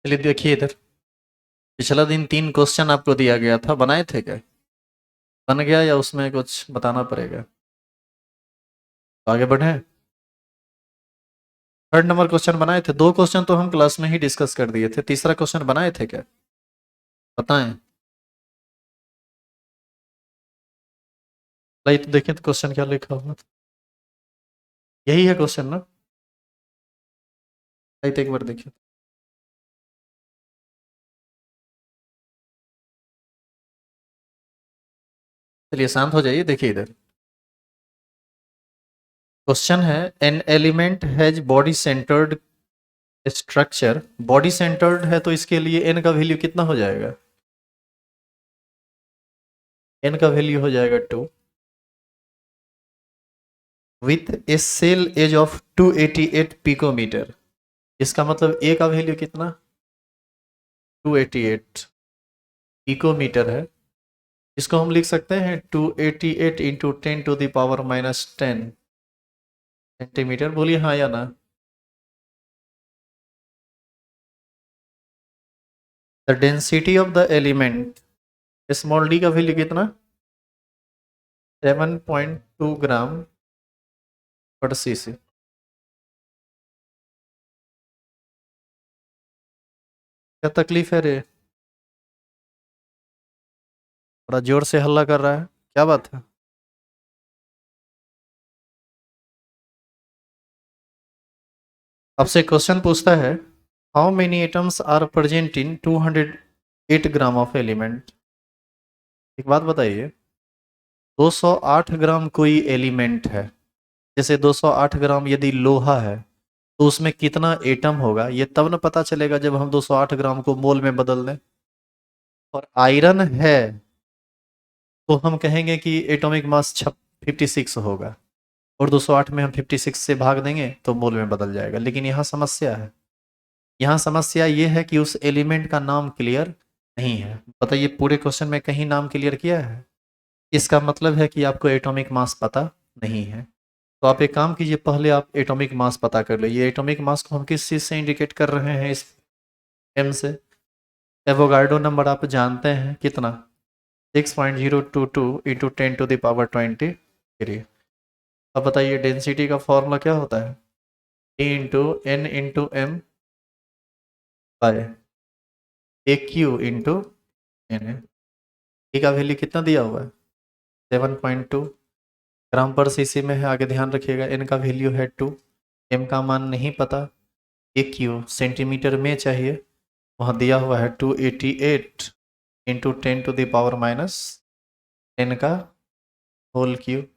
चलिए देखिए इधर। पिछला दिन 3 क्वेश्चन आपको दिया गया था, बनाए थे क्या? बन गया या उसमें कुछ बताना पड़ेगा? तो आगे बढ़े। थर्ड नंबर क्वेश्चन बनाए थे। 2 क्वेश्चन तो हम क्लास में ही डिस्कस कर दिए थे, तीसरा क्वेश्चन बनाए थे क्या? बताएं। लाइए तो देखें तो क्वेश्चन क्या लिखा हुआ था। यही है क्वेश्चन ना? लाइए तो एक बार देखिए। चलिए शांत हो जाइए, देखिए इधर। क्वेश्चन है, an element has body centred structure. Body centred है तो इसके लिए एन का वैल्यू कितना हो जाएगा? एन का वैल्यू हो जाएगा 2, with a cell edge of 288 picometer. इसका मतलब ए का वैल्यू कितना? 288 पिकोमीटर है। इसको हम लिख सकते हैं 288 इंटू 10⁻⁻10 सेंटीमीटर। बोलिए हाँ या ना। The density of the element small D का वैल्यू कितना? 7.2 ग्राम पर सीसी। क्या तकलीफ है रे? बड़ा जोर से हल्ला कर रहा है, क्या बात है? आपसे क्वेश्चन पूछता है, how many atoms are present in 208 gram of element. एक बात बताइए, 208 ग्राम कोई एलिमेंट है, जैसे 208 ग्राम यदि लोहा है तो उसमें कितना एटम होगा, ये तब न पता चलेगा जब हम 208 ग्राम को मोल में बदल दें। और आयरन है तो हम कहेंगे कि एटॉमिक मास 56 होगा, और 208 में हम 56 से भाग देंगे तो मोल में बदल जाएगा। लेकिन यहाँ समस्या है, यहाँ समस्या ये है कि उस एलिमेंट का नाम क्लियर नहीं है। बताइए, पूरे क्वेश्चन में कहीं नाम क्लियर किया है? इसका मतलब है कि आपको एटॉमिक मास पता नहीं है। तो आप एक काम कीजिए, पहले आप एटॉमिक मास पता कर लीजिए। एटॉमिक मास को हम किस चीज़ से इंडिकेट कर रहे हैं? इस एम से। एवोगाड्रो नंबर आप जानते हैं कितना? 6.022 इंटू 10⁻23। अब बताइए डेंसिटी का फॉर्मूला क्या होता है? T into N into M by A Q into N है। टी का वैल्यू कितना दिया हुआ है? 7.2 ग्राम पर सीसी में है। आगे ध्यान रखिएगा, एन का वैल्यू है 2, एम का मान नहीं पता, ए क्यू सेंटीमीटर में चाहिए, वहाँ दिया हुआ है 288 इंटू 10⁻⁻10 का होल क्यूब,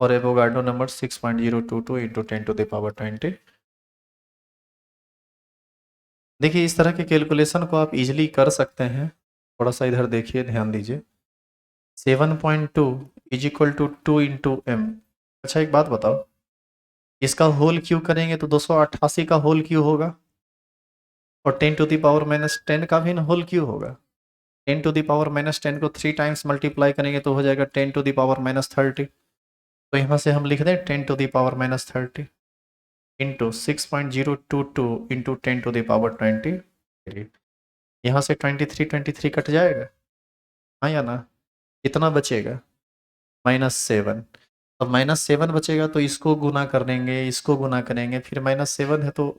और एवोगाड्रो नंबर 6.022 इंटू 10⁻20। देखिए, इस तरह के कैलकुलेशन को आप इजीली कर सकते हैं। थोड़ा सा इधर देखिए, ध्यान दीजिए। 7.2 is equal to 2 into M. अच्छा एक बात बताओ, इसका होल क्यू करेंगे तो 288 का होल क्यू होगा, और 10⁻⁻10 का भी ना होल क्यू होगा। 10⁻⁻10 को 3 टाइम्स मल्टीप्लाई करेंगे तो हो जाएगा 10⁻30। तो यहाँ से हम लिख दें 10⁻30 इंटू 6.022 इंटू 10⁻20। यहाँ से 23 कट जाएगा, हाँ या ना? कितना बचेगा? -7। अब -7 बचेगा तो इसको गुना कर देंगे, इसको गुना करेंगे, फिर -7 है तो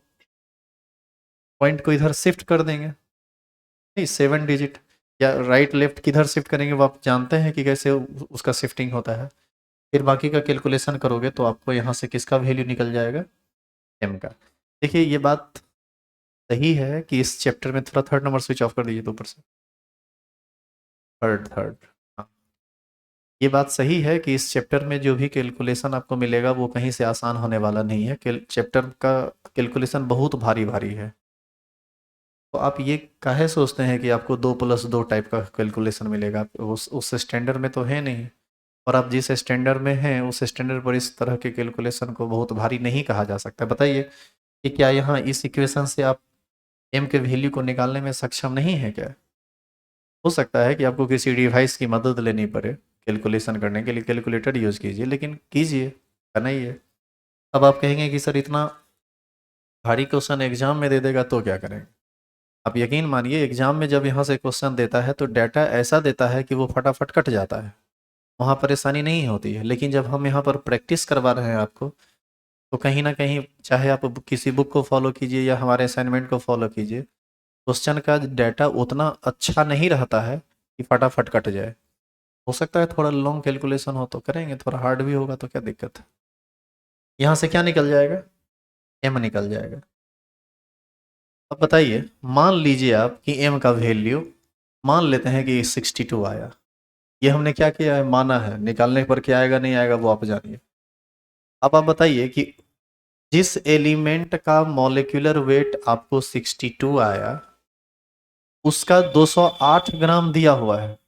पॉइंट को इधर शिफ्ट कर देंगे। नहीं, 7 डिजिट या राइट लेफ्ट किधर शिफ्ट करेंगे वो आप जानते हैं कि कैसे उसका शिफ्टिंग होता है। फिर बाकी का कैलकुलेशन करोगे तो आपको यहाँ से किसका वैल्यू निकल जाएगा? एम का। देखिए ये बात सही है कि इस चैप्टर में, थोड़ा थर्ड नंबर स्विच ऑफ कर दीजिए तो ऊपर से। Third third. हाँ, ये बात सही है कि इस चैप्टर में जो भी कैलकुलेशन आपको मिलेगा वो कहीं से आसान होने वाला नहीं है। चैप्टर का कैलकुलेशन बहुत भारी भारी है। तो आप ये काहे सोचते हैं कि आपको 2+2 टाइप का कैलकुलेशन मिलेगा? उस स्टैंडर्ड में तो है नहीं, और आप जिस स्टैंडर्ड में हैं उस स्टैंडर्ड पर इस तरह के कैलकुलेशन को बहुत भारी नहीं कहा जा सकता। बताइए कि क्या यहाँ इस इक्वेशन से आप एम के वैल्यू को निकालने में सक्षम नहीं है क्या? हो सकता है कि आपको किसी डिवाइस की मदद लेनी पड़े कैलकुलेशन करने के लिए, कैलकुलेटर यूज़ कीजिए, लेकिन कीजिए, करना ही है। अब आप कहेंगे कि सर इतना भारी क्वेश्चन एग्जाम में दे देगा तो क्या करेंगे? आप यकीन मानिए एग्जाम में जब यहाँ से क्वेश्चन देता है तो डाटा ऐसा देता है कि वो फटाफट कट जाता है, वहाँ परेशानी नहीं होती है। लेकिन जब हम यहाँ पर प्रैक्टिस करवा रहे हैं आपको, तो कहीं ना कहीं चाहे आप किसी बुक को फॉलो कीजिए या हमारे असाइनमेंट को फॉलो कीजिए, क्वेश्चन का डाटा उतना अच्छा नहीं रहता है कि फटाफट कट जाए। हो सकता है थोड़ा लॉन्ग कैलकुलेशन हो तो करेंगे, थोड़ा हार्ड भी होगा तो क्या दिक्कत है। यहाँ से क्या निकल जाएगा, एम निकल जाएगा। अब बताइए, मान लीजिए आप कि एम का वैल्यू मान लेते हैं कि 62 आया। ये हमने क्या किया है, माना है, निकालने पर क्या आएगा नहीं आएगा वो आप जानिए। अब आप बताइए कि जिस एलिमेंट का मॉलिक्यूलर वेट आपको 62 आया, उसका 208 ग्राम दिया हुआ है,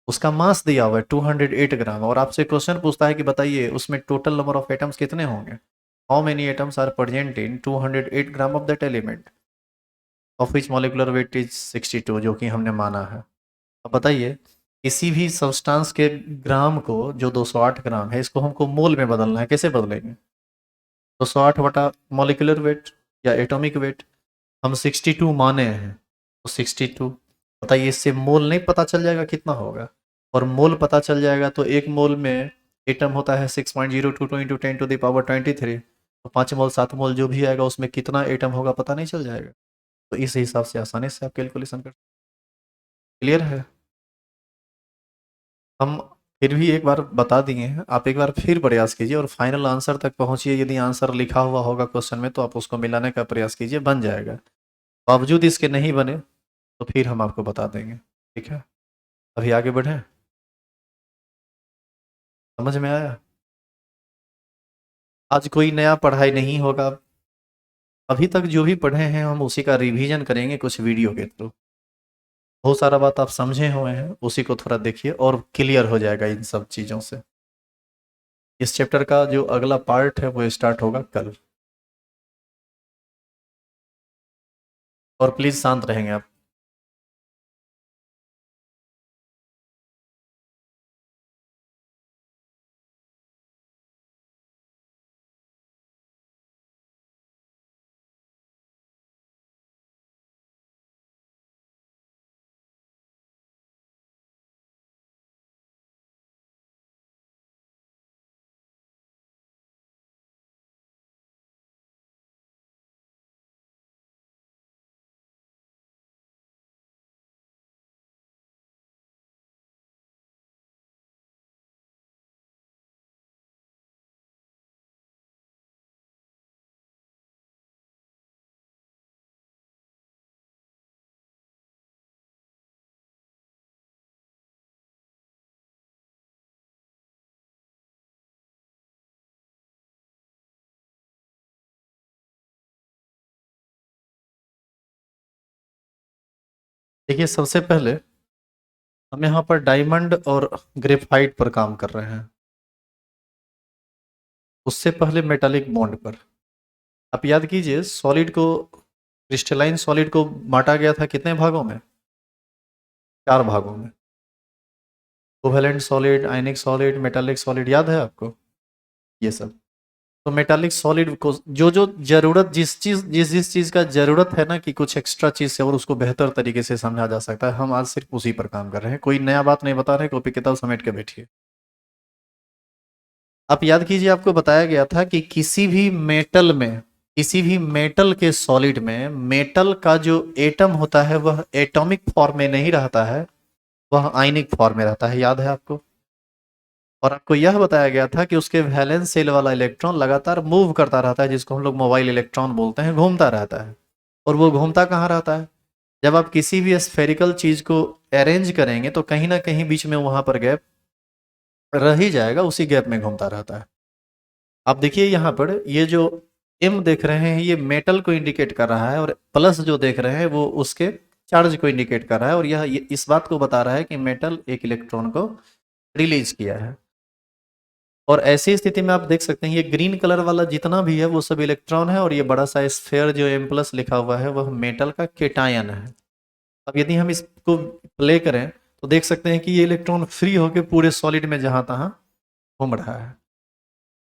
उसका मास दिया हुआ है 208 ग्राम, और आपसे क्वेश्चन पूछता है कि बताइए उसमें टोटल नंबर ऑफ एटम्स कितने होंगे, how many atoms are present in 208 gram of that element of which molecular weight is 62, जो कि हमने माना है। अब बताइए, किसी भी सब्सटेंस के ग्राम को, जो 208 ग्राम है, इसको हमको मोल में बदलना है, कैसे बदलेंगे, 208 बटा मॉलिक्यूलर वेट या एटॉमिक वेट। हम 62 माने हैं तो 62, बताइए इससे मोल नहीं पता चल जाएगा कितना होगा, और मोल पता चल जाएगा तो एक मोल में एटम होता है 6.022 इंटू 10⁻23, तो 5 मोल 7 मोल जो भी आएगा उसमें कितना एटम होगा पता नहीं चल जाएगा। तो इस हिसाब से आसानी से आप कैलकुलेशन कर, क्लियर है। हम फिर भी एक बार बता दिए हैं, आप एक बार फिर प्रयास कीजिए और फाइनल आंसर तक पहुंचिए। यदि आंसर लिखा हुआ होगा क्वेश्चन में तो आप उसको मिलाने का प्रयास कीजिए, बन जाएगा। बावजूद इसके नहीं बने तो फिर हम आपको बता देंगे, ठीक है। अभी आगे बढ़ें, समझ में आया। आज कोई नया पढ़ाई नहीं होगा, अभी तक जो भी पढ़े हैं हम उसी का रिवीजन करेंगे कुछ वीडियो के थ्रू। बहुत सारा बात आप समझे हुए हैं, उसी को थोड़ा देखिए और क्लियर हो जाएगा इन सब चीज़ों से। इस चैप्टर का जो अगला पार्ट है वो स्टार्ट होगा कल, और प्लीज़ शांत रहेंगे आप। देखिए, सबसे पहले हम यहाँ पर डायमंड और ग्रेफाइट पर काम कर रहे हैं, उससे पहले मेटालिक बॉन्ड पर। आप याद कीजिए, सॉलिड को, क्रिस्टलाइन सॉलिड को बांटा गया था कितने भागों में, 4 भागों में। कोवेलेंट सॉलिड, आयनिक सॉलिड, मेटालिक सॉलिड, याद है आपको ये सब। तो मेटालिक सॉलिड को जो जो जरूरत, जिस चीज़ का जरूरत है ना कि कुछ एक्स्ट्रा चीज़ से और उसको बेहतर तरीके से समझा जा सकता है, हम आज सिर्फ उसी पर काम कर रहे हैं, कोई नया बात नहीं बता रहे। कॉपी किताब समेट के बैठिए। आप याद कीजिए, आपको बताया गया था कि किसी भी मेटल में, किसी भी मेटल के सॉलिड में मेटल का जो एटम होता है वह एटॉमिक फॉर्म में नहीं रहता है, वह आयनिक फॉर्म में रहता है, याद है आपको। और आपको यह बताया गया था कि उसके वैलेंस शेल वाला इलेक्ट्रॉन लगातार मूव करता रहता है, जिसको हम लोग मोबाइल इलेक्ट्रॉन बोलते हैं, घूमता रहता है। और वो घूमता कहाँ रहता है, जब आप किसी भी स्फेरिकल चीज को अरेंज करेंगे तो कहीं ना कहीं बीच में वहां पर गैप रह ही जाएगा, उसी गैप में घूमता रहता है। आप देखिए यहाँ पर ये जो एम देख रहे हैं ये मेटल को इंडिकेट कर रहा है, और प्लस जो देख रहे हैं वो उसके चार्ज को इंडिकेट कर रहा है, और यह इस बात को बता रहा है कि मेटल एक इलेक्ट्रॉन को रिलीज किया है। और ऐसी स्थिति में आप देख सकते हैं ये ग्रीन कलर वाला जितना भी है वो सब इलेक्ट्रॉन है, और ये बड़ा सा स्फेयर जो एम प्लस लिखा हुआ है वह मेटल का केटायन है। अब यदि हम इसको प्ले करें तो देख सकते हैं कि ये इलेक्ट्रॉन फ्री होकर पूरे सॉलिड में जहां तहां घूम रहा है।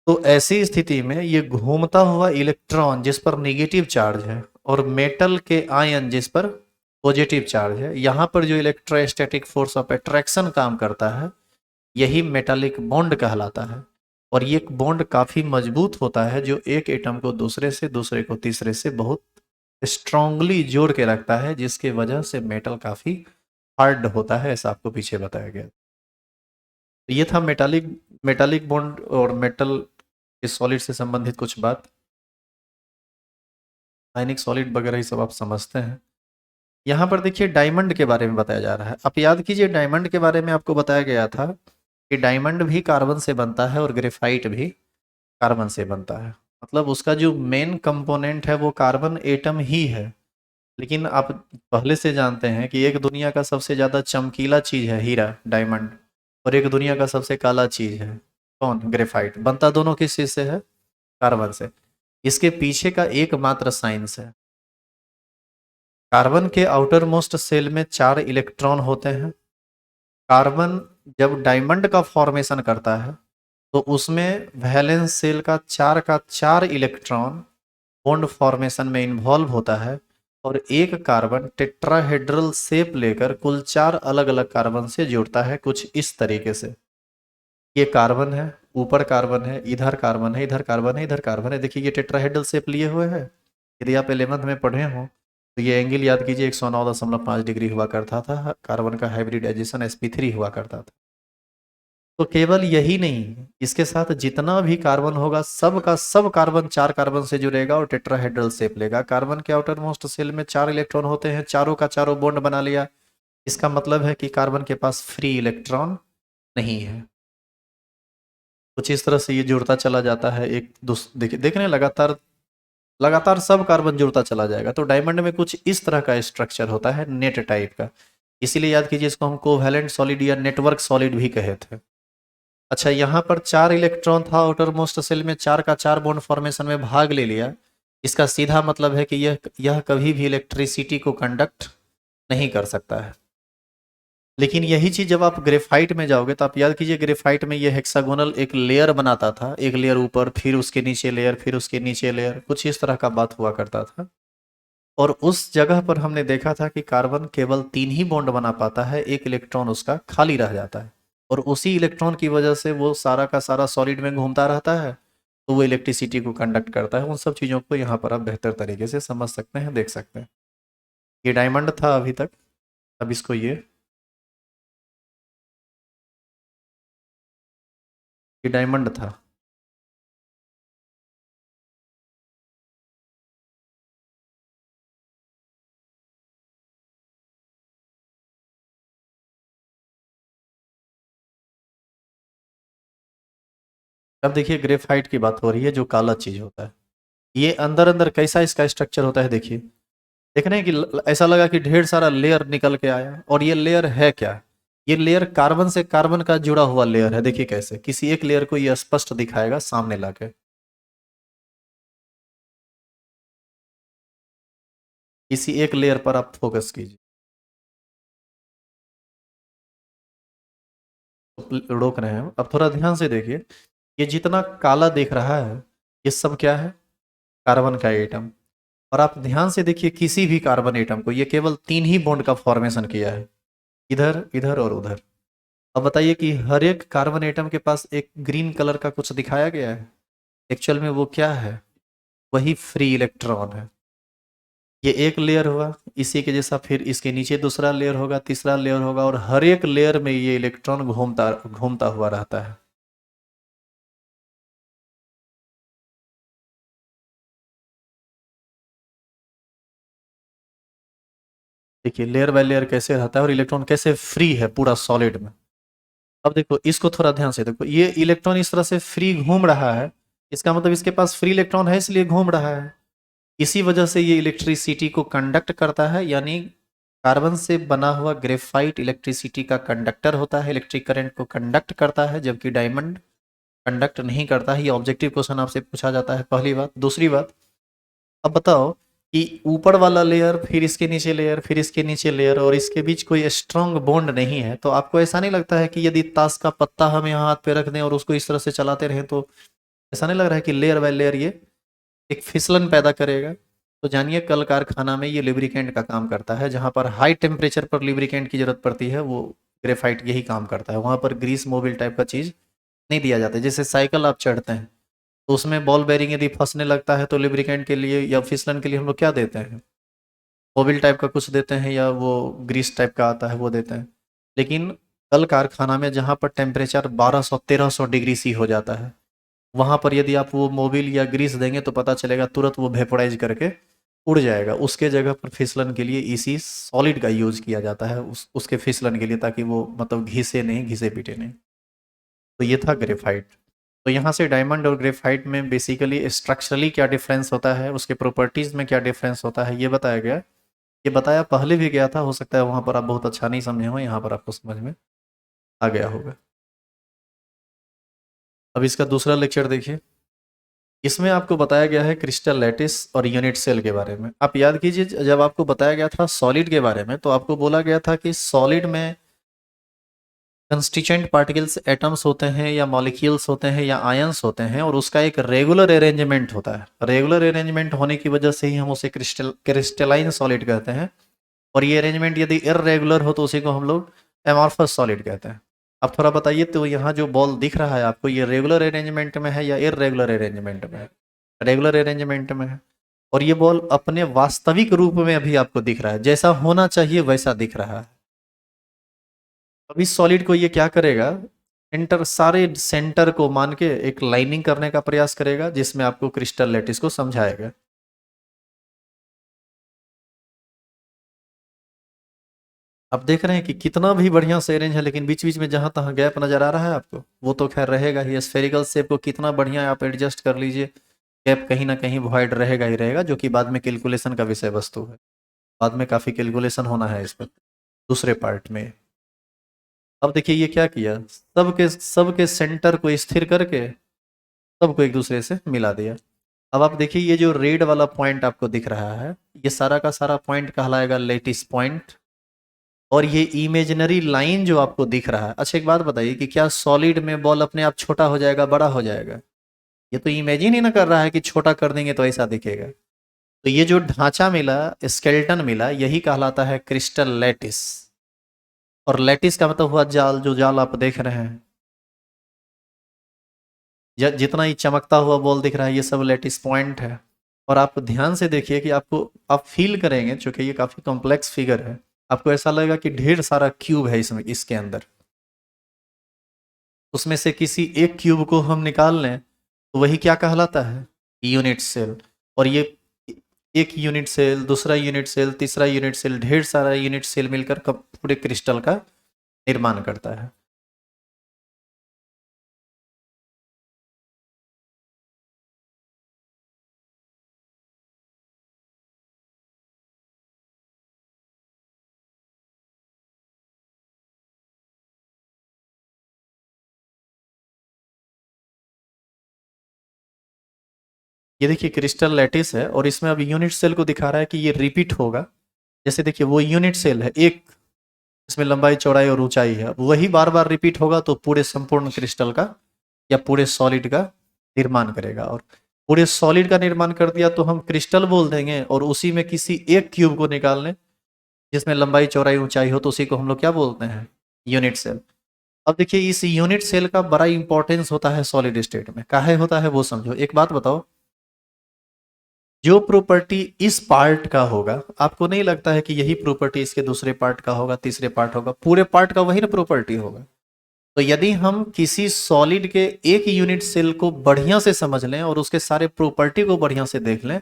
तो ऐसी स्थिति में ये घूमता हुआ इलेक्ट्रॉन जिस पर नेगेटिव चार्ज है और मेटल के आयन जिस पर पॉजिटिव चार्ज है, यहाँ पर जो इलेक्ट्रोस्टैटिक फोर्स ऑफ अट्रैक्शन काम करता है यही मेटालिक बॉन्ड कहलाता है। और ये बॉन्ड काफी मजबूत होता है जो एक एटम को दूसरे से, दूसरे को तीसरे से बहुत स्ट्रांगली जोड़ के रखता है, जिसके वजह से मेटल काफी हार्ड होता है, ऐसा आपको पीछे बताया गया। तो ये था मेटालिक मेटालिक बॉन्ड और मेटल के सॉलिड से संबंधित कुछ बात। आयनिक सॉलिड वगैरह ये सब आप समझते हैं। यहाँ पर देखिए डायमंड के बारे में बताया जा रहा है। आप याद कीजिए डायमंड के बारे में आपको बताया गया था कि डायमंड भी कार्बन से बनता है और ग्रेफाइट भी कार्बन से बनता है। मतलब उसका जो मेन कंपोनेंट है वो कार्बन एटम ही है। लेकिन आप पहले से जानते हैं कि एक दुनिया का सबसे ज़्यादा चमकीला चीज़ है हीरा, डायमंड, और एक दुनिया का सबसे काला चीज़ है कौन, ग्रेफाइट। बनता दोनों किस चीज़ से है, कार्बन से। इसके पीछे का एकमात्र साइंस है। कार्बन के आउटर मोस्ट सेल में 4 इलेक्ट्रॉन होते हैं। कार्बन जब डायमंड का फॉर्मेशन करता है तो उसमें वैलेंस सेल का 4 इलेक्ट्रॉन बॉन्ड फॉर्मेशन में इन्वॉल्व होता है और एक कार्बन टेट्राहेड्रल शेप लेकर कुल 4 अलग अलग कार्बन से जुड़ता है कुछ इस तरीके से। ये कार्बन है, ऊपर कार्बन है, इधर कार्बन है, इधर कार्बन है, इधर कार्बन है। देखिए ये टेट्राहेड्रल शेप लिए हुए है। यदि आप 11th में पढ़े हो तो ये एंगल याद कीजिए 109.5 डिग्री हुआ करता था। कार्बन का हाइब्रिडाइजेशन sp3 हुआ करता था। तो केवल यही नहीं, इसके साथ जितना भी कार्बन होगा सब का सब कार्बन 4 कार्बन से जुड़ेगा और टेट्राहेड्रल शेप लेगा। कार्बन के आउटर मोस्ट सेल में 4 इलेक्ट्रॉन होते हैं, चारों का चारों बॉन्ड बना लिया। इसका मतलब है कि कार्बन के पास फ्री इलेक्ट्रॉन नहीं है। कुछ इस तरह से ये जुड़ता चला जाता है एक देखिए देखने लगातार लगातार सब कार्बन जुड़ता चला जाएगा। तो डायमंड में कुछ इस तरह का स्ट्रक्चर होता है, नेट टाइप का। इसीलिए याद कीजिए इसको हम कोवैलेंट सॉलिड या नेटवर्क सॉलिड भी कहे थे। अच्छा, यहाँ पर 4 इलेक्ट्रॉन था आउटर मोस्ट सेल में, 4 का 4 बॉन्ड फॉर्मेशन में भाग ले लिया। इसका सीधा मतलब है कि यह कभी भी इलेक्ट्रिसिटी को कंडक्ट नहीं कर सकता है। लेकिन यही चीज जब आप ग्रेफाइट में जाओगे तो आप याद कीजिए ग्रेफाइट में ये हेक्सागोनल एक लेयर बनाता था, एक लेयर ऊपर, फिर उसके नीचे लेयर, फिर उसके नीचे लेयर, कुछ इस तरह का बात हुआ करता था। और उस जगह पर हमने देखा था कि कार्बन केवल 3 ही बॉन्ड बना पाता है, एक इलेक्ट्रॉन उसका खाली रह जाता है और उसी इलेक्ट्रॉन की वजह से वो सारा का सारा सॉलिड में घूमता रहता है, तो वो इलेक्ट्रिसिटी को कंडक्ट करता है। उन सब चीज़ों को यहाँ पर आप बेहतर तरीके से समझ सकते हैं, देख सकते हैं। ये डायमंड था अभी तक। अब इसको ये डायमंड था। अब देखिए ग्रेफाइट की बात हो रही है, जो काला चीज होता है। ये अंदर अंदर कैसा इसका स्ट्रक्चर होता है, देखिए। देख रहे हैं कि ऐसा लगा कि ढेर सारा लेयर निकल के आया। और ये लेयर है क्या, ये लेयर कार्बन से कार्बन का जुड़ा हुआ लेयर है। देखिए कैसे, किसी एक लेयर को ये स्पष्ट दिखाएगा सामने लाके। किसी एक लेयर पर आप फोकस कीजिए, तो रोक रहे हैं। अब थोड़ा ध्यान से देखिए, ये जितना काला दिख रहा है ये सब क्या है, कार्बन का एटम। और आप ध्यान से देखिए किसी भी कार्बन एटम को, ये केवल 3 ही बॉन्ड का फॉर्मेशन किया है, इधर, इधर और उधर। अब बताइए कि हर एक कार्बन एटम के पास एक ग्रीन कलर का कुछ दिखाया गया है। एक्चुअल में वो क्या है, वही फ्री इलेक्ट्रॉन है। ये एक लेयर हुआ, इसी के जैसा फिर इसके नीचे दूसरा लेयर होगा, तीसरा लेयर होगा, और हर एक लेयर में ये इलेक्ट्रॉन घूमता घूमता हुआ रहता है। देखिए लेयर बाय लेयर कैसे रहता है और इलेक्ट्रॉन कैसे फ्री है पूरा सॉलिड में। अब देखो इसको थोड़ा ध्यान से देखो, ये इलेक्ट्रॉन इस तरह से फ्री घूम रहा है, इसका मतलब इसके पास फ्री इलेक्ट्रॉन है इसलिए घूम रहा है। इसी वजह से ये इलेक्ट्रिसिटी को कंडक्ट करता है, यानी कार्बन से बना हुआ ग्रेफाइट इलेक्ट्रिसिटी का कंडक्टर होता है, इलेक्ट्रिक करंट को कंडक्ट करता है, जबकि डायमंड कंडक्ट नहीं करता है। ये ऑब्जेक्टिव क्वेश्चन आपसे पूछा जाता है, पहली बात। दूसरी बात, अब बताओ कि ऊपर वाला लेयर, फिर इसके नीचे लेयर, फिर इसके नीचे लेयर, और इसके बीच कोई स्ट्रांग बॉन्ड नहीं है, तो आपको ऐसा नहीं लगता है कि यदि ताश का पत्ता हम यहाँ हाथ पे रख दें और उसको इस तरह से चलाते रहें तो ऐसा नहीं लग रहा है कि लेयर बाय लेयर ये एक फिसलन पैदा करेगा? तो जानिए कल कारखाना में ये लिब्रिकेंट का काम करता है, जहाँ पर हाई टेम्परेचर पर लिब्रिकेंट की जरूरत पड़ती है वो ग्रेफाइट यही काम करता है। वहाँ पर ग्रीस मोबिल टाइप का चीज़ नहीं दिया जाता है। जैसे साइकिल आप चढ़ते हैं तो उसमें बॉल बेरिंग यदि फंसने लगता है तो लिब्रिकेंट के लिए या फिसलन के लिए हम लोग क्या देते हैं? मोबिल टाइप का कुछ देते हैं या वो ग्रीस टाइप का आता है वो देते हैं। लेकिन कल कारखाना में जहाँ पर टेम्परेचर 1200-1300 डिग्री सी हो जाता है, वहाँ पर यदि आप वो मोबिल या ग्रीस देंगे तो पता चलेगा तुरंत वो वेपोराइज करके उड़ जाएगा। उसके जगह पर फिसलन के लिए इसी सॉलिड का यूज किया जाता है उसके फिसलन के लिए, ताकि वो मतलब घिसे नहीं, घिसे पीटे नहीं। तो ये था ग्रेफाइट। तो यहाँ से डायमंड और ग्रेफाइट में बेसिकली स्ट्रक्चरली क्या डिफरेंस होता है, उसके प्रॉपर्टीज़ में क्या डिफरेंस होता है, ये बताया गया। ये बताया पहले भी गया था, हो सकता है वहाँ पर आप बहुत अच्छा नहीं समझे हो, यहाँ पर आपको समझ में आ गया होगा। अब इसका दूसरा लेक्चर देखिए। इसमें आपको बताया गया है क्रिस्टल लैटिस और यूनिट सेल के बारे में। आप याद कीजिए जब आपको बताया गया था सॉलिड के बारे में तो आपको बोला गया था कि सॉलिड में कंस्टिट्यूएंट पार्टिकल्स एटम्स होते हैं या मॉलिक्यूल्स होते हैं या आयंस होते हैं, और उसका एक रेगुलर अरेंजमेंट होता है। रेगुलर अरेंजमेंट होने की वजह से ही हम उसे क्रिस्टलाइन सॉलिड कहते हैं। और ये अरेंजमेंट यदि इरेगुलर हो तो उसी को हम लोग एमॉर्फस सॉलिड कहते हैं। अब थोड़ा बताइए, तो यहाँ जो बॉल दिख रहा है आपको, ये रेगुलर अरेंजमेंट में है या इरेगुलर अरेंजमेंट में है? रेगुलर अरेंजमेंट में है। और ये बॉल अपने वास्तविक रूप में अभी आपको दिख रहा है, जैसा होना चाहिए वैसा दिख रहा है। अब इस सॉलिड को ये क्या करेगा, सारे सेंटर को मान के एक लाइनिंग करने का प्रयास करेगा, जिसमें आपको क्रिस्टल लैटिस को समझाएगा। आप देख रहे हैं कि कितना भी बढ़िया से अरेंज है, लेकिन बीच बीच में जहां तहां गैप नजर आ रहा है आपको, वो तो खैर रहेगा ही। स्फेरिकल शेप को कितना बढ़िया आप एडजस्ट कर लीजिए, गैप कहीं ना कहीं वॉइड रहेगा ही रहेगा, जो कि बाद में कैलकुलेशन का विषय वस्तु है। बाद में काफी कैलकुलेशन होना है इस पर दूसरे पार्ट में। अब देखिए ये क्या किया, सबके सेंटर को स्थिर करके सबको एक दूसरे से मिला दिया। अब आप देखिए ये जो रेड वाला पॉइंट आपको दिख रहा है, ये सारा का सारा पॉइंट कहलाएगा लेटिस पॉइंट। और ये इमेजिनरी लाइन जो आपको दिख रहा है, अच्छा एक बात बताइए कि क्या सॉलिड में बॉल अपने आप छोटा हो जाएगा, बड़ा हो जाएगा? ये तो इमेजिन ही ना कर रहा है कि छोटा कर देंगे तो ऐसा दिखेगा। तो ये जो ढांचा मिला, स्केलेटन मिला, यही कहलाता है क्रिस्टल लैटिस। और लैटिस का मतलब हुआ जाल, जो जाल आप देख रहे हैं, जितना ही चमकता हुआ बॉल दिख रहा है, ये सब लैटिस पॉइंट है। और आप ध्यान से देखिए कि आप फील करेंगे, चूंकि ये काफी कॉम्प्लेक्स फिगर है, आपको ऐसा लगेगा कि ढेर सारा क्यूब है इसमें, इसके अंदर। उसमें से किसी एक क्यूब को हम निकाल लें तो वही क्या कहलाता है, यूनिट सेल। और ये एक यूनिट सेल, दूसरा यूनिट सेल, तीसरा यूनिट सेल, ढेर सारा यूनिट सेल मिलकर पूरे क्रिस्टल का निर्माण करता है। ये देखिए क्रिस्टल लैटिस है, और इसमें अब यूनिट सेल को दिखा रहा है कि ये रिपीट होगा। जैसे देखिए वो यूनिट सेल है एक, इसमें लंबाई चौड़ाई और ऊंचाई है, अब वही बार बार रिपीट होगा तो पूरे संपूर्ण क्रिस्टल का या पूरे सॉलिड का निर्माण करेगा। और पूरे सॉलिड का निर्माण कर दिया तो हम क्रिस्टल बोल देंगे, और उसी में किसी एक क्यूब को निकाल लें जिसमें लंबाई चौड़ाई ऊंचाई हो तो उसी को हम लोग क्या बोलते हैं, यूनिट सेल। अब देखिए इस यूनिट सेल का बड़ा इंपॉर्टेंस होता है सॉलिड स्टेट में, काहे होता है वो समझो। एक बात बताओ, जो प्रॉपर्टी इस पार्ट का होगा, आपको नहीं लगता है कि यही प्रॉपर्टी इसके दूसरे पार्ट का होगा, तीसरे पार्ट होगा, पूरे पार्ट का वही ना प्रॉपर्टी होगा। तो यदि हम किसी सॉलिड के एक यूनिट सेल को बढ़िया से समझ लें और उसके सारे प्रॉपर्टी को बढ़िया से देख लें,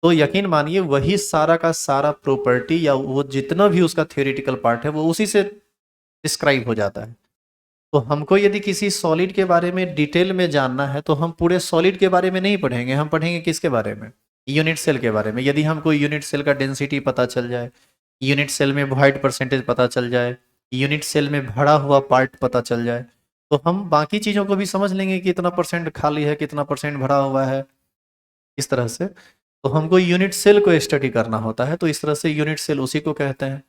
तो यकीन मानिए वही सारा का सारा प्रॉपर्टी या वो जितना भी उसका थियोरेटिकल पार्ट है वो उसी से डिस्क्राइब हो जाता है। तो हमको यदि किसी सॉलिड के बारे में डिटेल में जानना है तो हम पूरे सॉलिड के बारे में नहीं पढ़ेंगे, हम पढ़ेंगे किसके बारे में, यूनिट सेल के बारे में। यदि हमको यूनिट सेल का डेंसिटी पता चल जाए, यूनिट सेल में वॉइड परसेंटेज पता चल जाए, यूनिट सेल में भरा हुआ पार्ट पता चल जाए, तो हम बाकी चीज़ों को भी समझ लेंगे कि कितना परसेंट खाली है, कितना परसेंट भरा हुआ है, इस तरह से। तो हमको यूनिट सेल को स्टडी करना होता है, तो इस तरह से यूनिट सेल उसी को कहते हैं।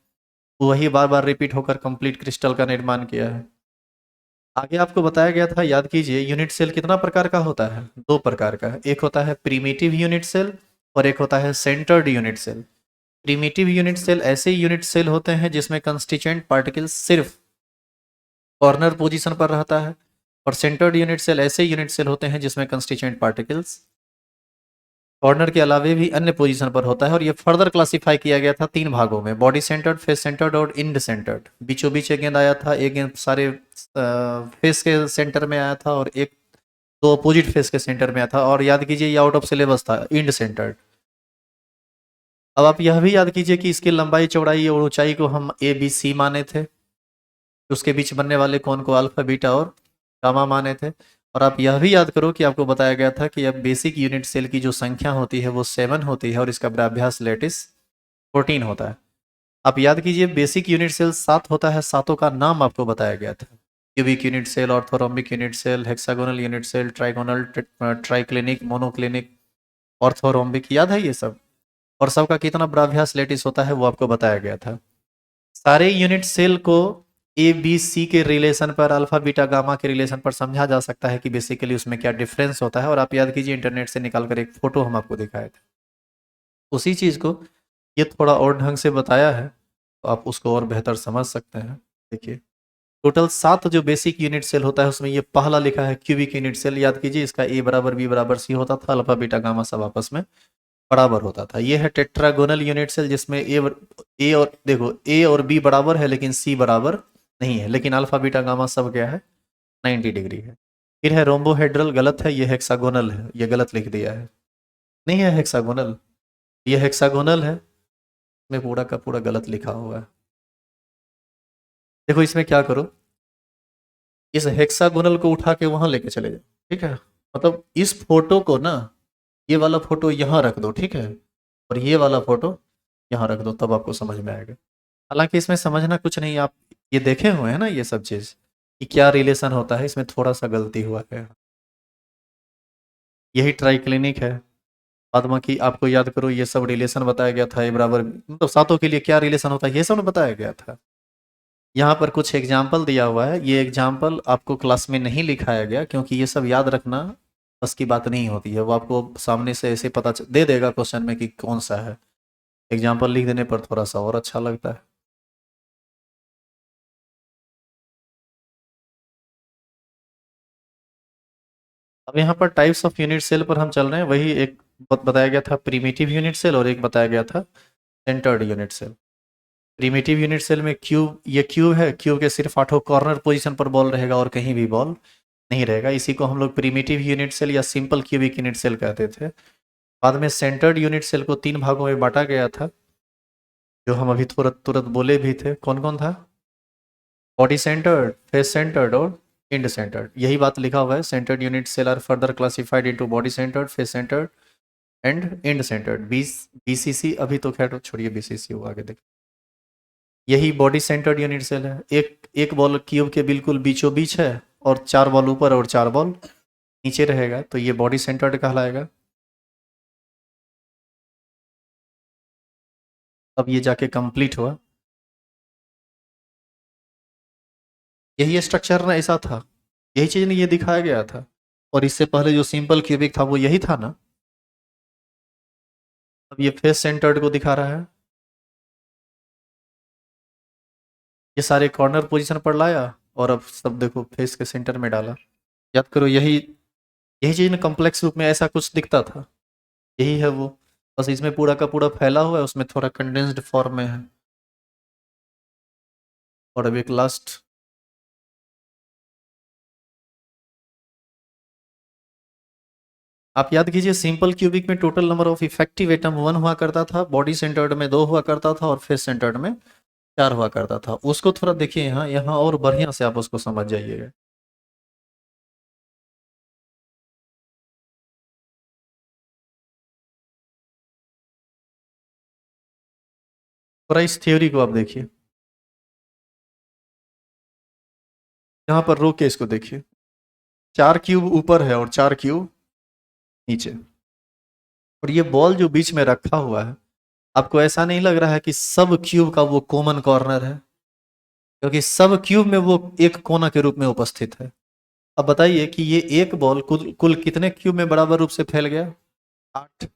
वही बार बार रिपीट होकर कंप्लीट क्रिस्टल का निर्माण किया है। आगे आपको बताया गया था, याद कीजिए, यूनिट सेल कितना प्रकार का होता है? दो प्रकार का है। एक होता है प्रीमिटिव यूनिट सेल और एक होता है centred unit cell. Primitive unit cell ऐसे यूनिट सेल होते हैं जिसमें कंस्टिट्यूएंट पार्टिकल सिर्फ कॉर्नर पोजीशन पर रहता है, और सेंटर्ड यूनिट सेल ऐसे यूनिट सेल होते हैं जिसमें कंस्टिट्यूएंट पार्टिकल्स कॉर्नर के अलावे भी अन्य पोजीशन पर होता है। और ये फर्दर क्लासिफाई किया गया था तीन भागों में, बॉडी सेंटर्ड, फेस सेंटर्ड और इंड सेंटर्ड। बीचों बीच एक गेंद आया था, एक गेंद सारे फेस के सेंटर में आया था और एक दो अपोजिट फेस के सेंटर में आया था। और याद कीजिए ये आउट ऑफ सिलेबस था, इंड सेंटर्ड। अब आप यह भी याद कीजिए कि इसकी लंबाई, चौड़ाई और ऊंचाई को हम ए बी सी माने थे, उसके बीच बनने वाले कोण को अल्फा बीटा और गामा माने थे। और आप यह भी याद करो कि आपको बताया गया था कि अब बेसिक यूनिट सेल की जो संख्या होती है वो 7 होती है और इसका अभ्यास लेटिस 14 होता है। आप याद कीजिए बेसिक यूनिट सेल 7 होता है, सातों का नाम आपको बताया गया था। Cubic unit cell, orthorhombic unit cell, hexagonal unit cell, trigonal, triclinic, monoclinic, orthorhombic, याद है ये सब? और सबका कितना अभ्यास लेटिस होता है वो आपको बताया गया था। सारे यूनिट सेल को ए बी सी के रिलेशन पर, अल्फा बीटा गामा के रिलेशन पर समझा जा सकता है कि बेसिकली उसमें क्या डिफरेंस होता है। और आप याद कीजिए इंटरनेट से निकाल कर एक फोटो हम आपको दिखाए थे, उसी चीज़ को ये थोड़ा और ढंग से बताया है, तो आप उसको और बेहतर समझ सकते हैं। देखिए टोटल 7 जो बेसिक यूनिट सेल होता है उसमें ये पहला लिखा है क्यूबिक यूनिट सेल। याद कीजिए इसका ए बराबर बी बराबर सी होता था, अल्फा बीटा गामा सब आपस में बराबर होता था। ये है टेट्रागोनल यूनिट सेल जिसमें ए और देखो ए और बी बराबर है लेकिन सी बराबर नहीं है, लेकिन अल्फा बीटा गामा सब क्या है? 90 डिग्री है। फिर है रोम्बोहेड्रल, गलत है, ये हेक्सागोनल है, ये गलत लिख दिया है, नहीं है हेक्सागोनल, ये हेक्सागोनल है, इसमें पूरा का पूरा गलत लिखा हुआ है। देखो इसमें क्या करो, इस हेक्सागोनल को उठा के वहां लेके चले जाओ, ठीक है? मतलब इस फोटो को ना, ये वाला फोटो यहाँ रख दो, ठीक है, और ये वाला फोटो यहाँ रख दो, तब आपको समझ में आएगा। हालांकि इसमें समझना कुछ नहीं, आप ये देखे हुए हैं ना ये सब चीज़ कि क्या रिलेशन होता है, इसमें थोड़ा सा गलती हुआ है। यही ट्राइक्लिनिक है, बाद बाकी आपको याद करो ये सब रिलेशन बताया गया था, ए बराबर मतलब सातों के लिए क्या रिलेशन होता है ये सब बताया गया था। यहाँ पर कुछ एग्जाम्पल दिया हुआ है, ये एग्जाम्पल आपको क्लास में नहीं लिखाया गया क्योंकि ये सब याद रखना बस की बात नहीं होती है, वो आपको सामने से ऐसे दे देगा क्वेश्चन में कि कौन सा है। एग्जाम्पल लिख देने पर थोड़ा सा और अच्छा लगता है। अब यहाँ पर टाइप्स ऑफ यूनिट सेल पर हम चल रहे हैं, वही एक बताया गया था प्रीमिटिव यूनिट सेल और एक बताया गया था centred unit cell. Primitive unit cell में क्यूब, ये क्यूब है, क्यूब के सिर्फ 8 कॉर्नर पोजीशन पर बॉल रहेगा और कहीं भी बॉल नहीं रहेगा, इसी को हम लोग प्रीमिटिव यूनिट सेल या सिंपल क्यूबिक यूनिट सेल कहते थे। बाद में सेंटर्ड यूनिट सेल को 3 भागों में बांटा गया था, जो हम अभी तुरंत तुरंत बोले भी थे। कौन कौन था? बॉडी सेंटर्ड, फेस सेंटर्ड और इंड सेंटर्ड। यही बात लिखा हुआ है, centred unit cell are further classified into body centred, face centred and end centred. BCC अभी तो खैर छोड़िए, बीसीसी वो आगे देख। यही बॉडी सेंटर्ड यूनिट सेल है, एक एक बॉल क्यूब के बिल्कुल बीचों बीच है और 4 बॉल ऊपर और 4 बॉल नीचे रहेगा, तो ये बॉडी सेंटर्ड कहलाएगा। अब ये जाके कंप्लीट हुआ, यही स्ट्रक्चर ना ऐसा था, यही चीज ने ये दिखाया गया था। और इससे पहले जो सिंपल क्यूबिक था वो यही था ना। अब ये फेस सेंटर्ड को दिखा रहा है, ये सारे कॉर्नर पोजीशन पर लाया और अब सब देखो फेस के सेंटर में डाला। याद करो यही यही चीज ना कॉम्प्लेक्स रूप में ऐसा कुछ दिखता था, यही है वो, बस इसमें पूरा का पूरा फैला हुआ है, उसमें थोड़ा कंडेंस्ड फॉर्म में है। और अब एक लास्ट, आप याद कीजिए सिंपल क्यूबिक में total number of effective atom 1 हुआ करता था, बॉडी सेंटर्ड में 2 हुआ करता था और फेस सेंटर्ड में 4 हुआ करता था। उसको थोड़ा देखिए यहाँ यहाँ और बढ़िया से आप उसको समझ जाइएगा। थोड़ा इस थ्योरी को आप देखिए, यहाँ पर रोक के इसको देखिए, 4 क्यूब ऊपर है और 4 क्यूब नीचे, और ये बॉल जो बीच में रखा हुआ है, आपको ऐसा नहीं लग रहा है कि सब क्यूब का वो कॉमन कॉर्नर है? क्योंकि सब क्यूब में वो एक कोना के रूप में उपस्थित है। अब बताइए कि ये एक बॉल कुल कुल कितने क्यूब में बराबर रूप से फैल गया? 8।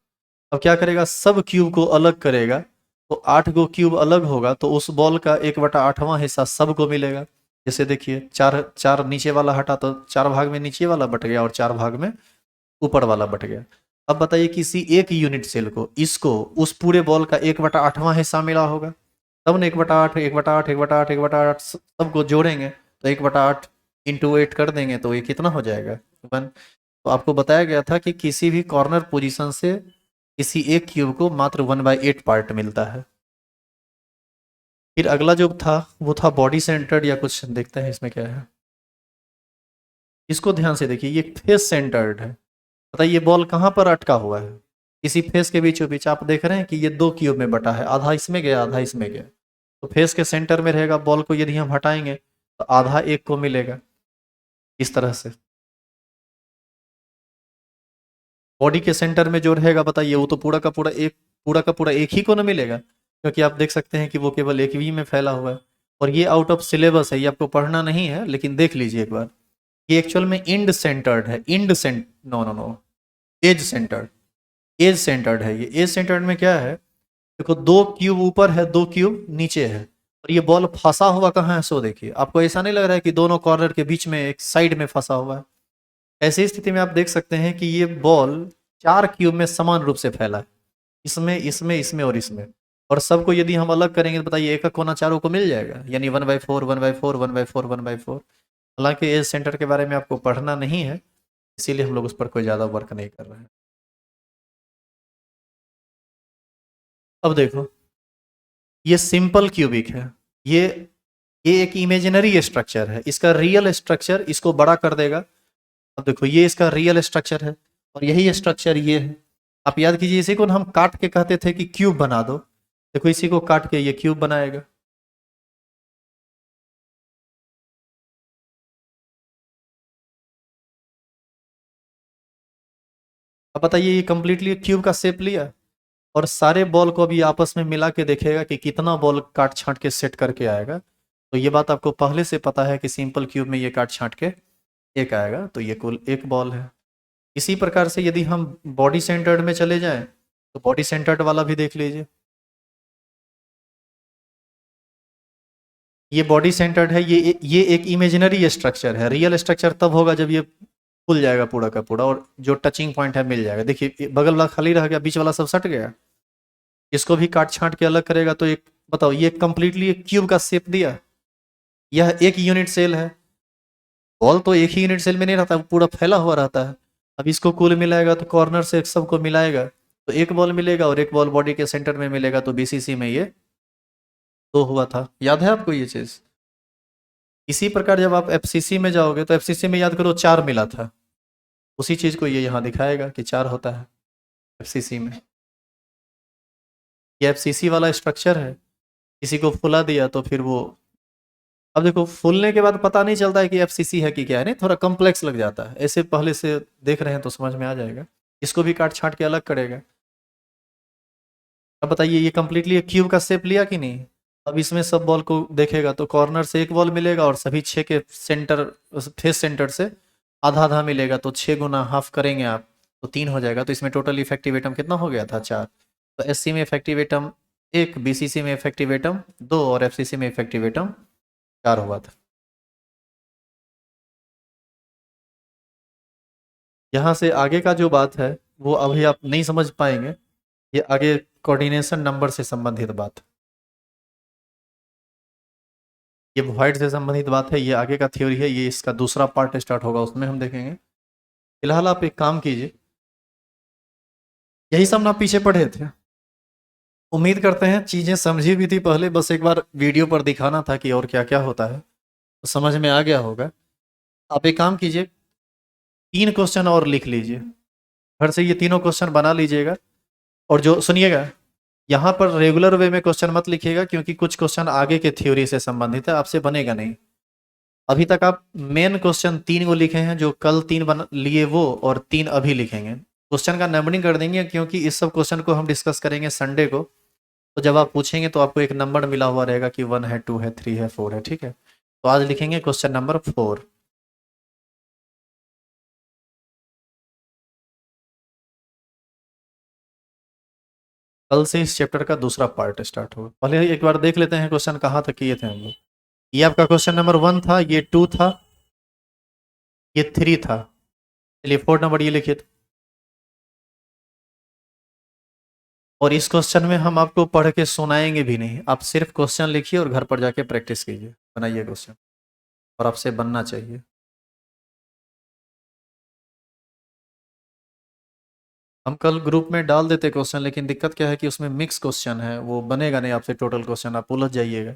अब क्या करेगा, सब क्यूब को अलग करेगा, तो 8 गो क्यूब अलग होगा तो उस बॉल का 1/8वां हिस्सा सबको मिलेगा। जैसे देखिए, चार चार नीचे वाला हटा तो 4 भाग में नीचे वाला बट गया और 4 भाग में ऊपर वाला बट गया। अब बताइए किसी एक यूनिट सेल को इसको उस पूरे बॉल का 1/8वां हिस्सा मिला होगा, तब ना 1/8 1/8 1/8 1/8 सबको जोड़ेंगे तो 1/8 इंटू 8 कर देंगे तो ये कितना हो जाएगा? 1। तो आपको बताया गया था कि किसी भी कॉर्नर पोजीशन से किसी एक क्यूब को मात्र 1/8 पार्ट मिलता है। फिर अगला जो था वो था बॉडी सेंटर्ड, या कुछ देखते हैं इसमें क्या है। इसको ध्यान से देखिए, ये फेस सेंटर्ड है। बताइए ये बॉल कहाँ पर अटका हुआ है? इसी फेस के बीचों बीच आप देख रहे हैं कि ये 2 क्यूब में बटा है, आधा इसमें गया आधा इसमें गया। तो फेस के सेंटर में रहेगा, बॉल को यदि हम हटाएंगे तो आधा एक को मिलेगा इस तरह से। बॉडी के सेंटर में जो रहेगा बताइए वो तो पूरा का पूरा एक ही को ना मिलेगा, क्योंकि आप देख सकते हैं कि वो केवल एक वी में फैला हुआ है। और ये आउट ऑफ सिलेबस है, ये आपको पढ़ना नहीं है, लेकिन देख लीजिए एक बार। ये एक्चुअल में इंड सेंटर्ड है, end cent no no no edge centred. Edge centred है ये। एज सेंटर्ड में क्या है, देखो 2 क्यूब ऊपर है 2 क्यूब नीचे है, और ये बॉल फंसा हुआ कहाँ है? सो देखिए, आपको ऐसा नहीं लग रहा है कि दोनों कॉर्नर के बीच में एक साइड में फंसा हुआ है? ऐसी स्थिति में आप देख सकते हैं कि ये बॉल 4 क्यूब में समान रूप से फैला है, इसमें इसमें इसमें और इसमें। और सबको यदि हम अलग करेंगे तो बताइए एक कोना चारों को मिल जाएगा, यानी 1/4 1/4 1/4 1/4। हालांकि एज सेंटर के बारे में आपको पढ़ना नहीं है, इसीलिए हम लोग उस पर कोई ज़्यादा वर्क नहीं कर रहे हैं। अब देखो, ये सिंपल क्यूबिक है, ये ये एक इमेजिनरी स्ट्रक्चर है, इसका रियल स्ट्रक्चर इसको बड़ा कर देगा। अब देखो ये इसका रियल स्ट्रक्चर है और यही स्ट्रक्चर ये है। आप याद कीजिए, इसी को हम काट के कहते थे कि क्यूब बना दो। देखो इसी को काट के ये क्यूब बनाएगा। अब बताइए ये कंप्लीटली क्यूब का शेप लिया, और सारे बॉल को अभी आपस में मिला के देखेगा कि कितना बॉल काट छांट के सेट करके आएगा। तो ये बात आपको पहले से पता है कि सिंपल क्यूब में ये काट छांट के एक आएगा, तो ये कुल एक बॉल है। इसी प्रकार से यदि हम बॉडी सेंटर्ड में चले जाएं तो बॉडी सेंटर्ड वाला भी देख लीजिए। ये बॉडी सेंटर्ड है, ये एक इमेजिनरी स्ट्रक्चर है। रियल स्ट्रक्चर तब होगा जब ये खुल जाएगा पूरा का पूरा और जो टचिंग पॉइंट है मिल जाएगा। देखिए बगल वाला खाली रह गया, बीच वाला सब सट गया। इसको भी काट छांट के अलग करेगा तो एक, बताओ, ये कंप्लीटली एक क्यूब का शेप दिया। यह एक यूनिट सेल है। बॉल तो एक ही यूनिट सेल में नहीं रहता, पूरा फैला हुआ रहता है। अब इसको कुल मिलाएगा तो कॉर्नर से सबको मिलाएगा तो एक बॉल मिलेगा, और एक बॉल बॉडी के सेंटर में मिलेगा, तो बीसीसी में ये 2 हुआ था। याद है आपको ये चीज? इसी प्रकार जब आप एफसीसी में जाओगे तो एफसीसी में याद करो 4 मिला था, उसी चीज को ये यहाँ दिखाएगा कि 4 होता है एफसीसी में। ये एफसीसी वाला स्ट्रक्चर है। किसी को फुला दिया तो फिर वो, अब देखो फूलने के बाद पता नहीं चलता है कि एफसीसी है कि क्या है, नहीं थोड़ा कॉम्प्लेक्स लग जाता है। ऐसे पहले से देख रहे हैं तो समझ में आ जाएगा। इसको भी काट छांट के अलग करेगा। अब बताइए ये कंप्लीटली एक क्यूब का शेप लिया कि नहीं? अब इसमें सब बॉल को देखेगा तो कॉर्नर से एक बॉल मिलेगा और सभी 6 के सेंटर, फेस सेंटर से आधा आधा मिलेगा, तो 6 गुना हाफ करेंगे आप तो 3 हो जाएगा। तो इसमें टोटल इफेक्टिव एटम कितना हो गया था? 4। तो एससी में इफेक्टिव एटम 1, बीसीसी में इफेक्टिव एटम 2 और एफसीसी में इफेक्टिव एटम 4 हुआ था। यहाँ से आगे का जो बात है वो अभी आप नहीं समझ पाएंगे, ये आगे कोऑर्डिनेशन नंबर से संबंधित बात, ये वाइड से संबंधित बात है, ये आगे का थ्योरी है, ये इसका दूसरा पार्ट स्टार्ट होगा उसमें हम देखेंगे। फिलहाल आप एक काम कीजिए, यही सब ना पीछे पढ़े थे। उम्मीद करते हैं चीज़ें समझी भी थी पहले, बस एक बार वीडियो पर दिखाना था कि और क्या क्या होता है, तो समझ में आ गया होगा। आप एक काम कीजिए, 3 क्वेश्चन और लिख लीजिए, घर से ये तीनों क्वेश्चन बना लीजिएगा। और जो सुनिएगा, यहाँ पर रेगुलर वे में क्वेश्चन मत लिखिएगा, क्योंकि कुछ क्वेश्चन आगे के थ्योरी से संबंधित है, आपसे बनेगा नहीं। अभी तक आप मेन क्वेश्चन 3 को लिखे हैं, जो कल 3 बन लिए वो, और 3 अभी लिखेंगे। क्वेश्चन का नंबरिंग कर देंगे क्योंकि इस सब क्वेश्चन को हम डिस्कस करेंगे संडे को, तो जब आप पूछेंगे तो आपको एक नंबर मिला हुआ रहेगा कि 1 है, 2 है, 3 है, 4 है, ठीक है। तो आज लिखेंगे क्वेश्चन नंबर 4। कल से इस चैप्टर का दूसरा पार्ट स्टार्ट होगा। पहले एक बार देख लेते हैं क्वेश्चन कहाँ तक किए थे हम लोग। ये आपका क्वेश्चन नंबर 1 था, ये 2 था, ये 3 था। चलिए 4 नंबर ये लिखिए। और इस क्वेश्चन में हम आपको पढ़ के सुनाएंगे भी नहीं, आप सिर्फ क्वेश्चन लिखिए और घर पर जाके प्रैक्टिस कीजिए, बनाइए क्वेश्चन, और आपसे बनना चाहिए। हम कल ग्रुप में डाल देते क्वेश्चन, लेकिन दिक्कत क्या है कि उसमें मिक्स क्वेश्चन है, वो बनेगा नहीं आपसे टोटल क्वेश्चन, आप उलझ जाइएगा।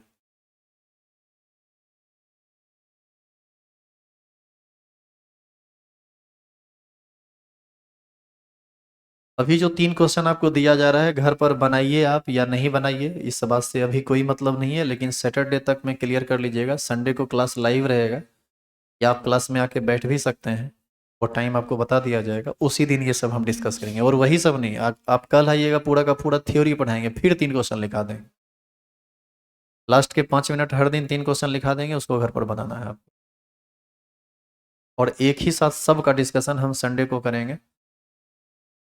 अभी जो 3 क्वेश्चन आपको दिया जा रहा है घर पर बनाइए आप या नहीं बनाइए, इस बात से अभी कोई मतलब नहीं है, लेकिन सैटरडे तक में क्लियर कर लीजिएगा। संडे को क्लास लाइव रहेगा, या आप क्लास में आके बैठ भी सकते हैं, और टाइम आपको बता दिया जाएगा, उसी दिन ये सब हम डिस्कस करेंगे। और वही सब नहीं, आप कल आइएगा, पूरा का पूरा थ्योरी पढ़ाएंगे, फिर 3 क्वेश्चन लिखा देंगे। लास्ट के 5 मिनट हर दिन 3 क्वेश्चन लिखा देंगे, उसको घर पर बनाना है आपको। और एक ही साथ सब का डिस्कशन हम संडे को करेंगे,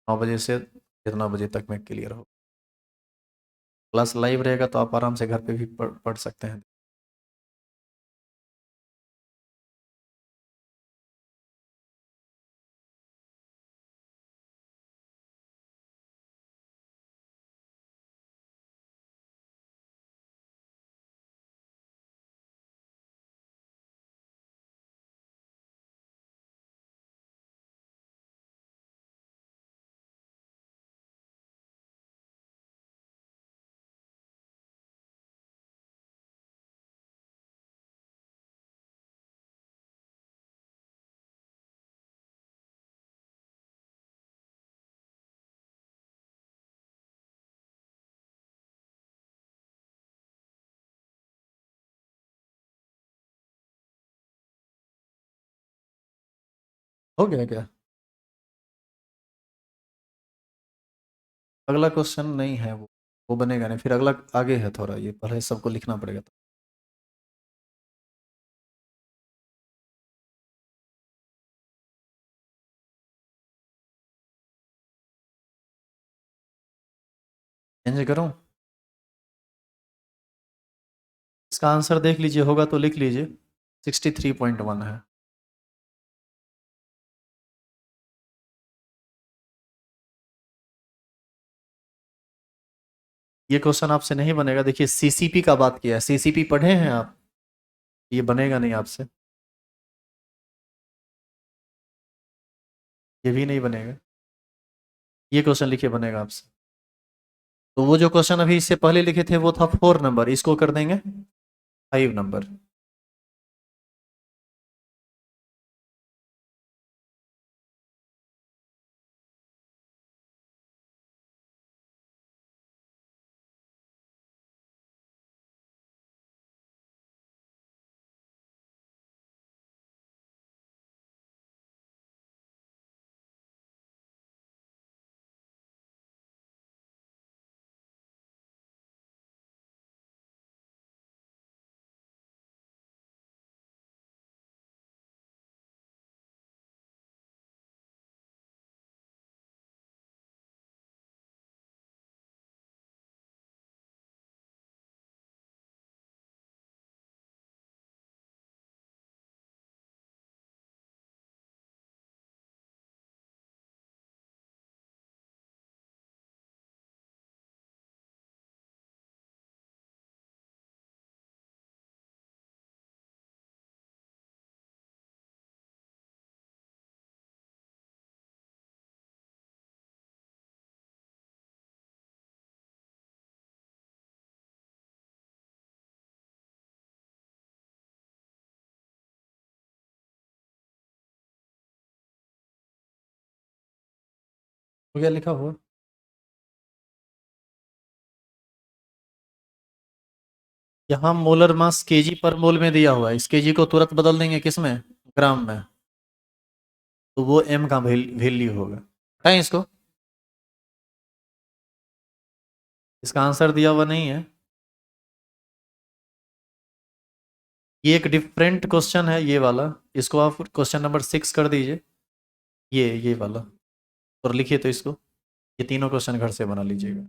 9 बजे से कितना बजे तक में क्लियर हो। क्लास लाइव रहेगा तो आप आराम से घर पे भी पढ़ सकते हैं। हो गया क्या? अगला क्वेश्चन नहीं है वो बनेगा नहीं, फिर अगला आगे है थोड़ा, ये पहले सबको लिखना पड़ेगा। चेंज करूं? इसका आंसर देख लीजिए, होगा तो लिख लीजिए। 63.1 है। ये क्वेश्चन आपसे नहीं बनेगा। देखिए सीसीपी का बात किया है, सीसीपी पढ़े हैं आप? ये बनेगा नहीं आपसे, ये भी नहीं बनेगा। ये क्वेश्चन लिखिए, बनेगा आपसे। तो वो जो क्वेश्चन अभी इससे पहले लिखे थे वो था 4 नंबर, इसको कर देंगे 5 नंबर। हो गया लिखा हुआ? यहाँ मोलर मास केजी पर मोल में दिया हुआ है, इस केजी को तुरंत बदल देंगे किस में? ग्राम में। तो वो एम का वैल्यू होगा। हटाएं इसको। इसका आंसर दिया हुआ नहीं है। ये एक डिफरेंट क्वेश्चन है ये वाला, इसको आप क्वेश्चन नंबर 6 कर दीजिए, ये वाला, और लिखिए तो इसको, ये तीनों क्वेश्चन घर से बना लीजिएगा।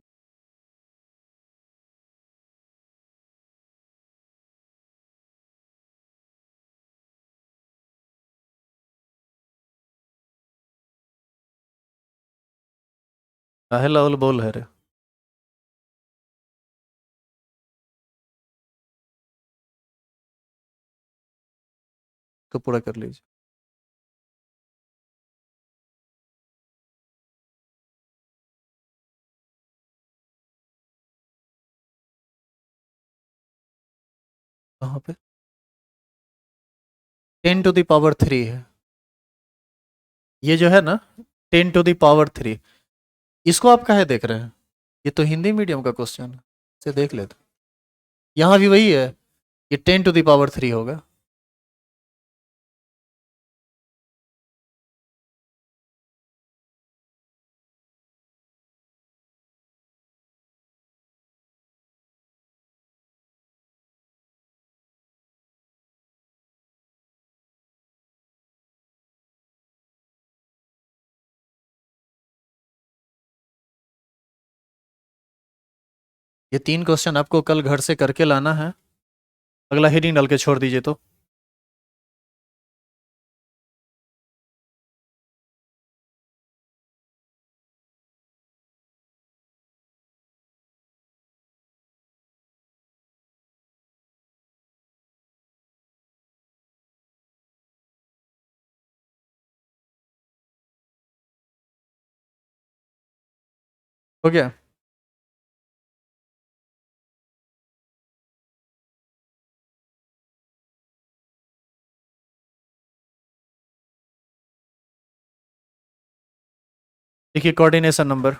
काहे लाउल बोल है रे। को पूरा कर लीजिए। कहाँ पे 10⁻³ है, ये जो है ना 10⁻³ इसको आप काहे देख रहे हैं, ये तो हिंदी मीडियम का क्वेश्चन है, इसे देख लेते। यहाँ भी वही है, ये 10⁻³ होगा। ये 3 क्वेश्चन आपको कल घर से करके लाना है, अगला हेडिंग डाल के छोड़ दीजिए तो। हो गया। देखिए कोऑर्डिनेशन नंबर,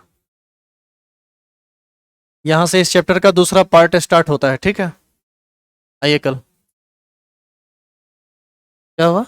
यहां से इस चैप्टर का दूसरा पार्ट स्टार्ट होता है, ठीक है। आइए कल। क्या हुआ?